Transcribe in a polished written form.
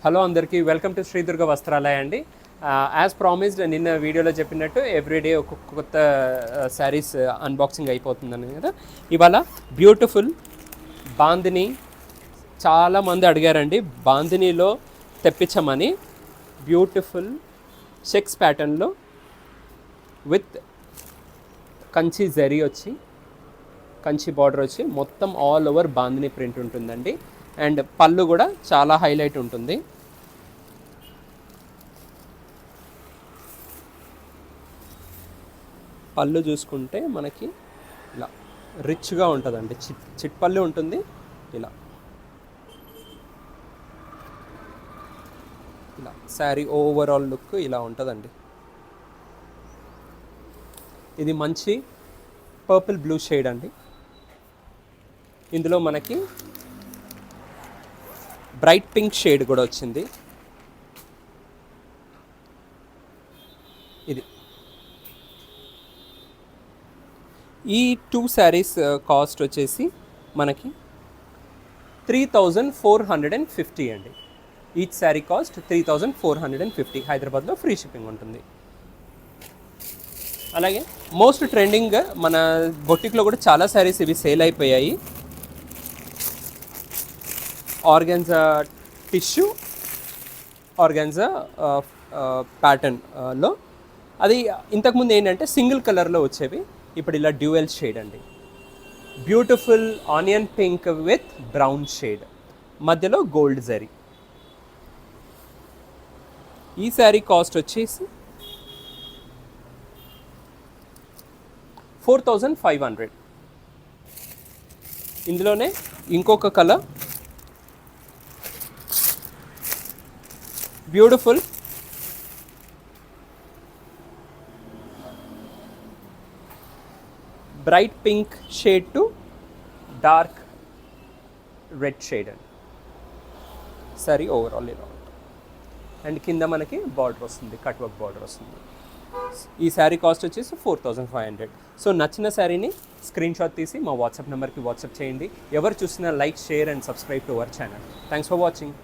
Hello అందరికీ welcome to Shri Durga వస్త్రాలయ అండి. As promised నిన్న వీడియోలో చెప్పినట్టు ఎవ్రీడే ఒక కొత్త శారీస్ అన్బాక్సింగ్ అయిపోతుందని కదా. ఇవాళ బ్యూటిఫుల్ బాందిని చాలామంది అడిగారండి, బాందినీలో తెప్పించమని. బ్యూటిఫుల్ చెక్స్ ప్యాటర్న్లో విత్ కంచి జరీ వచ్చి, కంచి బార్డర్ వచ్చి, మొత్తం ఆల్ ఓవర్ బాందిని ప్రింట్ ఉంటుందండి. అండ్ పళ్ళు కూడా చాలా హైలైట్ ఉంటుంది. పళ్ళు చూసుకుంటే మనకి ఇలా రిచ్గా ఉంటుందండి, చిట్ పళ్ళు ఉంటుంది. ఇలా ఇలా శారీ ఓవరాల్ లుక్ ఇలా ఉంటుందండి. ఇది మంచి పర్పుల్ బ్లూ షేడ్ అండి. ఇందులో మనకి బ్రైట్ పింక్ షేడ్ కూడా వచ్చింది. ఇది ఈ 2 శారీస్ కాస్ట్ వచ్చేసి మనకి 3450 అండి. Each sari cost 3450. హైదరాబాద్లో ఫ్రీ షిప్పింగ్ ఉంటుంది. అలాగే మోస్ట్ ట్రెండింగ్ మన బొటిక్లో కూడా చాలా శారీస్ ఇవి సేల్ అయిపోయాయి. ఆర్గాన్జా టిష్యూ, ఆర్గాన్జా ప్యాటర్న్లో. అది ఇంతకుముందు ఏంటంటే సింగిల్ కలర్లో వచ్చేవి, ఇప్పుడు ఇలా డ్యూయల్ షేడ్ అండి. Beautiful onion pink with brown shade, మధ్యలో గోల్డ్ జరీ. ఈ శారీ కాస్ట్ వచ్చేసి 4500. ఇందులోనే ఇంకొక colour beautiful bright pink shade to dark red shade అండి. సరే ఓవరాల్ ఇలా ఉంటుంది. అండ్ కింద మనకి బార్డర్ వస్తుంది, కట్ వర్క్ బార్డర్ వస్తుంది. ఈ శారీ కాస్ట్ వచ్చేసి 4500. సో నచ్చిన శారీని స్క్రీన్ షాట్ తీసి మా వాట్సాప్ నెంబర్కి వాట్సాప్ చేయండి. ఎవరు చూసినా like, share and subscribe to our channel. Thanks for watching.